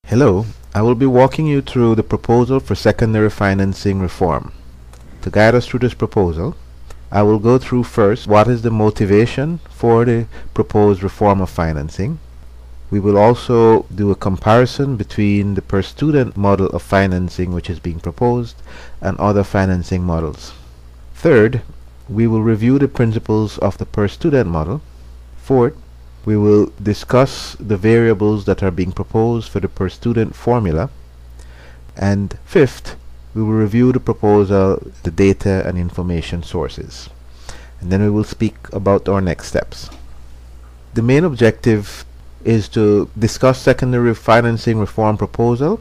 Hello, I will be walking you through the proposal for secondary financing reform. To guide us through this proposal, I will go through first what is the motivation for the proposed reform of financing. We will also do a comparison between the per student model of financing which is being proposed and other financing models. Third, we will review the principles of the per student model. Fourth, we will discuss the variables that are being proposed for the per student formula. And fifth, we will review the proposal, the data and information sources. And then we will speak about our next steps. The main objective is to discuss secondary financing reform proposal,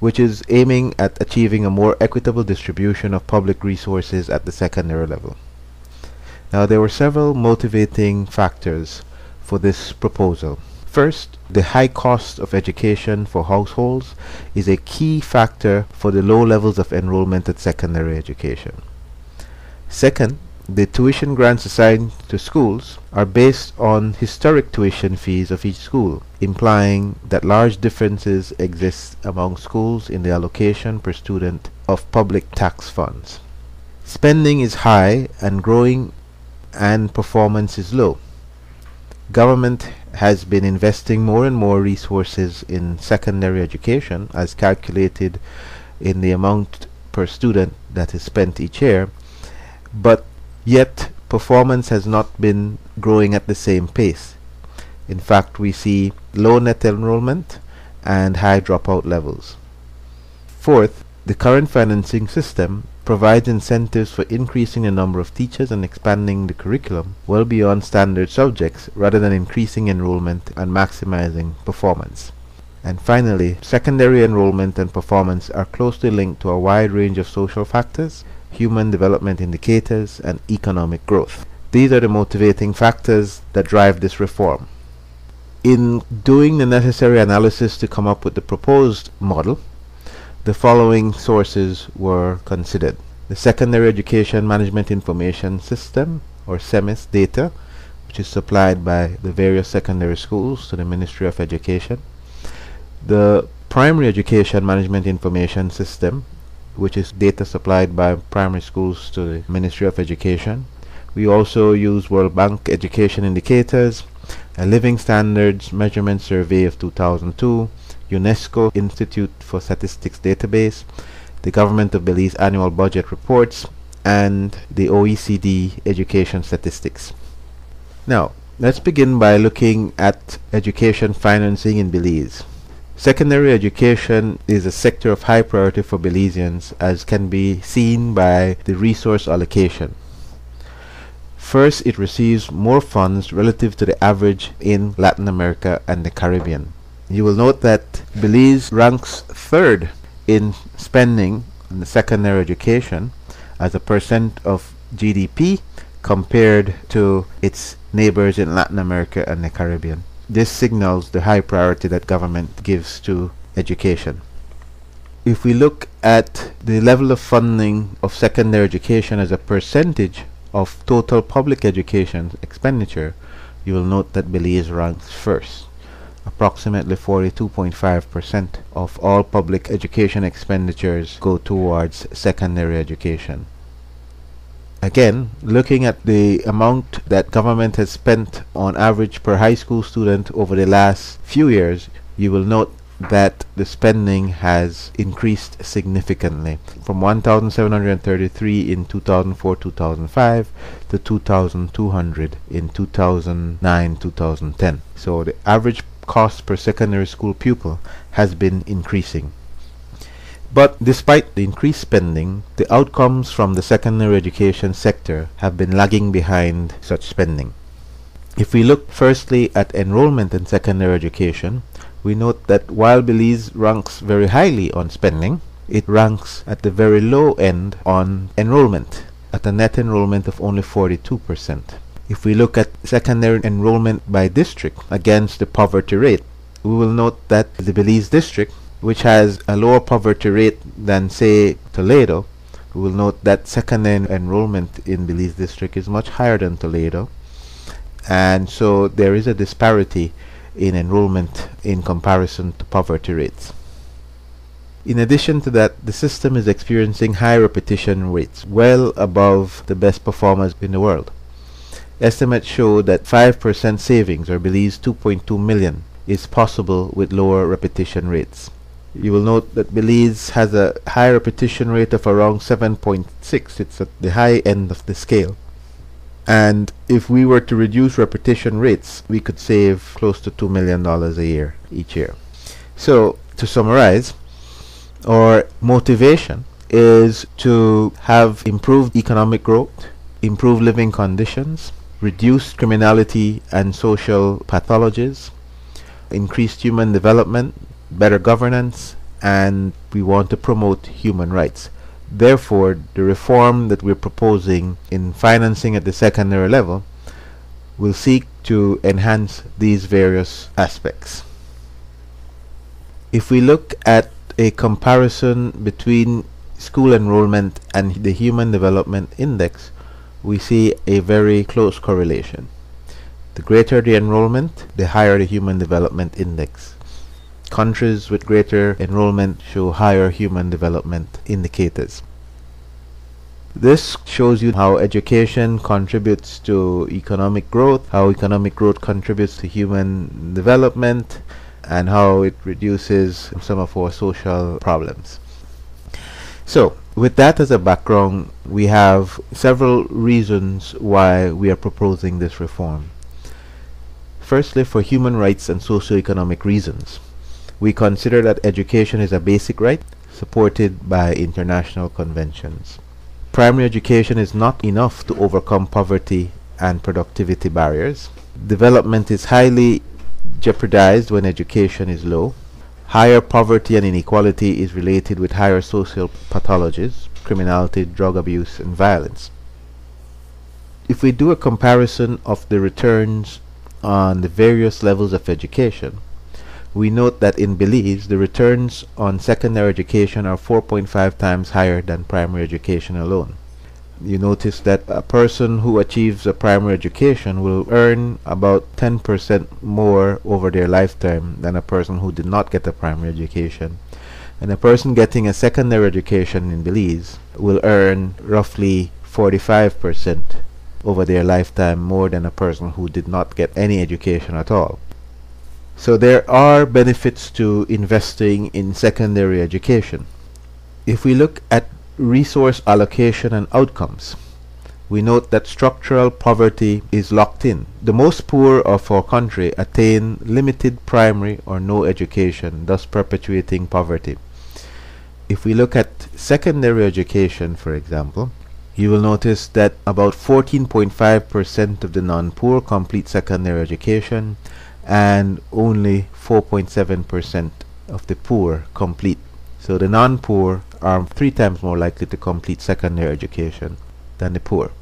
which is aiming at achieving a more equitable distribution of public resources at the secondary level. Now, there were several motivating factors for this proposal. First, the high cost of education for households is a key factor for the low levels of enrollment at secondary education. Second, the tuition grants assigned to schools are based on historic tuition fees of each school, implying that large differences exist among schools in the allocation per student of public tax funds. Spending is high and growing, and performance is low. Government has been investing more and more resources in secondary education as calculated in the amount per student that is spent each year, but yet performance has not been growing at the same pace. In fact, we see low net enrollment and high dropout levels. Fourth, the current financing system provides incentives for increasing the number of teachers and expanding the curriculum well beyond standard subjects rather than increasing enrollment and maximizing performance. And finally, secondary enrollment and performance are closely linked to a wide range of social factors, human development indicators, and economic growth. These are the motivating factors that drive this reform. In doing the necessary analysis to come up with the proposed model, the following sources were considered: the Secondary Education Management Information System, or SEMIS data, which is supplied by the various secondary schools to the Ministry of Education; the Primary Education Management Information System, which is data supplied by primary schools to the Ministry of Education. We also use World Bank education indicators, a Living Standards Measurement Survey of 2002, UNESCO Institute for Statistics database, the Government of Belize annual budget reports, and the OECD education statistics. Now, let's begin by looking at education financing in Belize. Secondary education is a sector of high priority for Belizeans, as can be seen by the resource allocation. First, it receives more funds relative to the average in Latin America and the Caribbean. You will note that Belize ranks third in spending on the secondary education as a percent of GDP compared to its neighbors in Latin America and the Caribbean. This signals the high priority that government gives to education. If we look at the level of funding of secondary education as a percentage of total public education expenditure, you will note that Belize ranks first. Approximately 42.5% of all public education expenditures go towards secondary education. Again, looking at the amount that government has spent on average per high school student over the last few years, you will note that the spending has increased significantly from 1,733 in 2004-2005 to 2,200 in 2009-2010. So the average cost per secondary school pupil has been increasing. But despite the increased spending, the outcomes from the secondary education sector have been lagging behind such spending. If we look firstly at enrollment in secondary education, we note that while Belize ranks very highly on spending, it ranks at the very low end on enrollment, at a net enrollment of only 42%. If we look at secondary enrollment by district against the poverty rate, we will note that the Belize district, which has a lower poverty rate than, say, Toledo, we will note that secondary enrollment in Belize district is much higher than Toledo, and so there is a disparity in enrollment in comparison to poverty rates. In addition to that, the system is experiencing high repetition rates, well above the best performers in the world. Estimates show that 5% savings, or Belize 2.2 million, is possible with lower repetition rates. You will note that Belize has a high repetition rate of around 7.6. It's at the high end of the scale. And if we were to reduce repetition rates, we could save close to $2 million a year, each year. So, to summarize, our motivation is to have improved economic growth, improved living conditions, reduced criminality and social pathologies, increased human development, better governance, and we want to promote human rights. Therefore, the reform that we're proposing in financing at the secondary level will seek to enhance these various aspects. If we look at a comparison between school enrollment and the Human Development Index, we see a very close correlation. The greater the enrollment, the higher the Human Development Index. Countries with greater enrollment show higher human development indicators. This shows you how education contributes to economic growth, how economic growth contributes to human development, and how it reduces some of our social problems. So, with that as a background, we have several reasons why we are proposing this reform. Firstly, for human rights and socio-economic reasons. We consider that education is a basic right supported by international conventions. Primary education is not enough to overcome poverty and productivity barriers. Development is highly jeopardized when education is low. Higher poverty and inequality is related with higher social pathologies, criminality, drug abuse, and violence. If we do a comparison of the returns on the various levels of education, we note that in Belize, the returns on secondary education are 4.5 times higher than primary education alone. You notice that a person who achieves a primary education will earn about 10% more over their lifetime than a person who did not get a primary education. And a person getting a secondary education in Belize will earn roughly 45% over their lifetime more than a person who did not get any education at all. So there are benefits to investing in secondary education. If we look at resource allocation and outcomes, we note that structural poverty is locked in. The most poor of our country attain limited primary or no education, thus perpetuating poverty. If we look at secondary education, for example, you will notice that about 14.5% of the non-poor complete secondary education, and only 4.7% of the poor complete. So the non-poor are 3 times more likely to complete secondary education than the poor.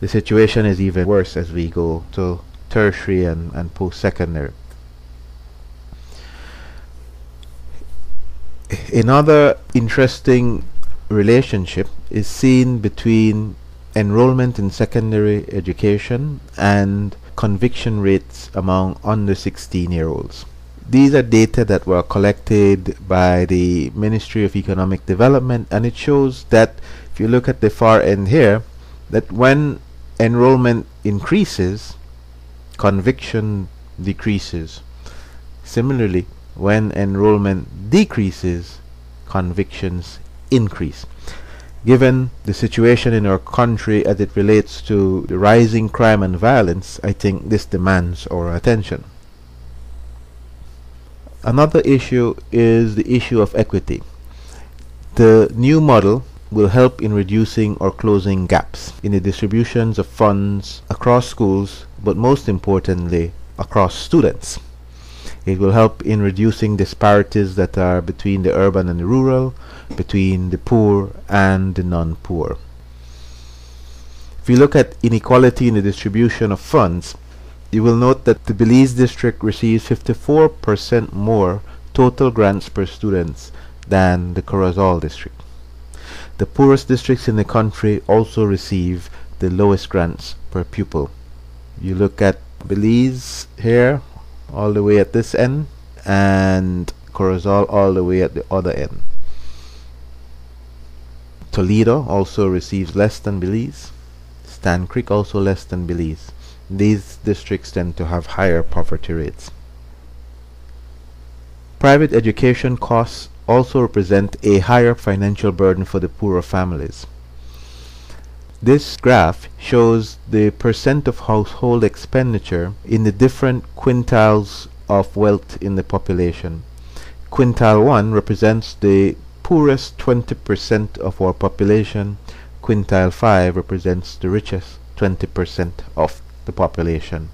The situation is even worse as we go to tertiary and post-secondary. Another interesting relationship is seen between enrollment in secondary education and conviction rates among under 16-year-olds. These are data that were collected by the Ministry of Economic Development, and it shows that if you look at the far end here, that when enrollment increases, conviction decreases. Similarly, when enrollment decreases, convictions increase. Given the situation in our country as it relates to the rising crime and violence, I think this demands our attention. Another issue is the issue of equity. The new model will help in reducing or closing gaps in the distributions of funds across schools, but most importantly, across students. It will help in reducing disparities that are between the urban and the rural, between the poor and the non-poor. If you look at inequality in the distribution of funds, you will note that the Belize district receives 54% more total grants per student than the Corozal district. The poorest districts in the country also receive the lowest grants per pupil. You look at Belize here, all the way at this end, and Corozal all the way at the other end. Toledo also receives less than Belize. Stan Creek also less than Belize. These districts tend to have higher poverty rates. Private education costs also represent a higher financial burden for the poorer families. This graph shows the percent of household expenditure in the different quintiles of wealth in the population. Quintile 1 represents the poorest 20% of our population. Quintile 5 represents the richest 20% of the population.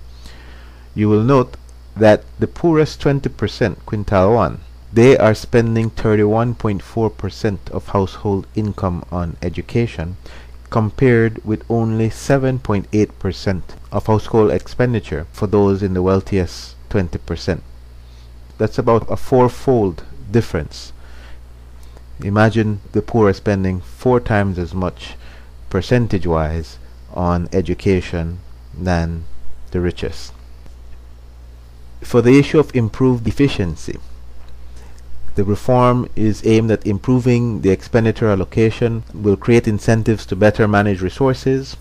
You will note that the poorest 20%, quintile 1, they are spending 31.4% of household income on education, compared with only 7.8% of household expenditure for those in the wealthiest 20%. That's about a fourfold difference. Imagine the poor are spending 4 times as much percentage-wise on education than the richest. For the issue of improved efficiency, the reform is aimed at improving the expenditure allocation, will create incentives to better manage resources.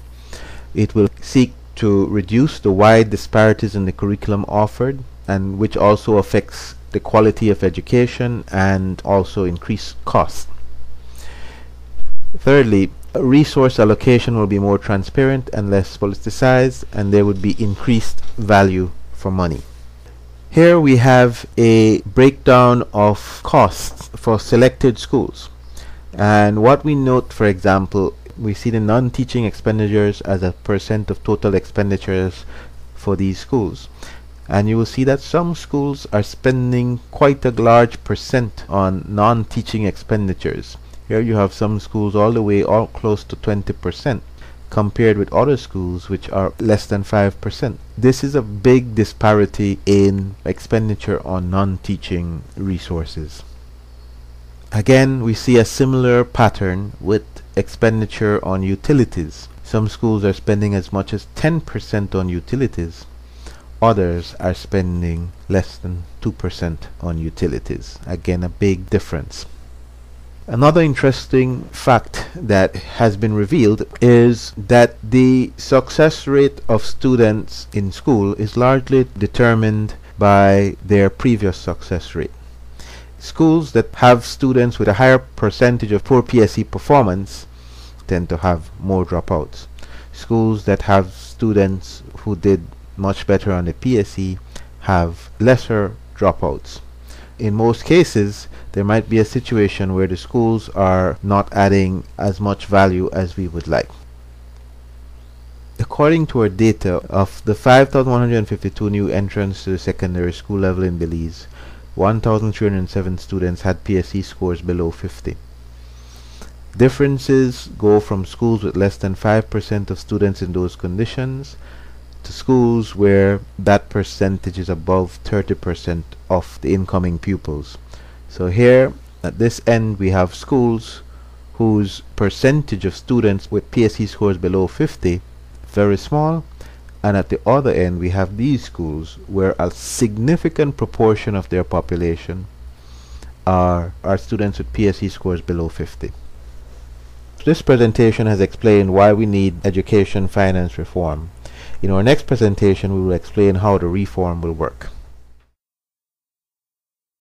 It will seek to reduce the wide disparities in the curriculum offered, and which also affects the quality of education and also increase costs. Thirdly, resource allocation will be more transparent and less politicized, and there would be increased value for money. Here we have a breakdown of costs for selected schools, and what we note, for example, we see the non-teaching expenditures as a percent of total expenditures for these schools, and you will see that some schools are spending quite a large percent on non-teaching expenditures. Here you have some schools all the way close to 20%, compared with other schools which are less than 5%. This is a big disparity in expenditure on non-teaching resources. Again, we see a similar pattern with expenditure on utilities. Some schools are spending as much as 10% on utilities. Others are spending less than 2% on utilities. Again, a big difference. Another interesting fact that has been revealed is that the success rate of students in school is largely determined by their previous success rate. Schools that have students with a higher percentage of poor PSE performance tend to have more dropouts. Schools that have students who did much better on the PSE have lesser dropouts. In most cases, there might be a situation where the schools are not adding as much value as we would like. According to our data, of the 5,152 new entrants to the secondary school level in Belize, 1,307 students had PSE scores below 50. Differences go from schools with less than 5% of students in those conditions to schools where that percentage is above 30% of the incoming pupils. So here at this end we have schools whose percentage of students with PSE scores below 50 very small, and at the other end we have these schools where a significant proportion of their population are students with PSE scores below 50. This presentation has explained why we need education finance reform. In our next presentation we will explain how the reform will work.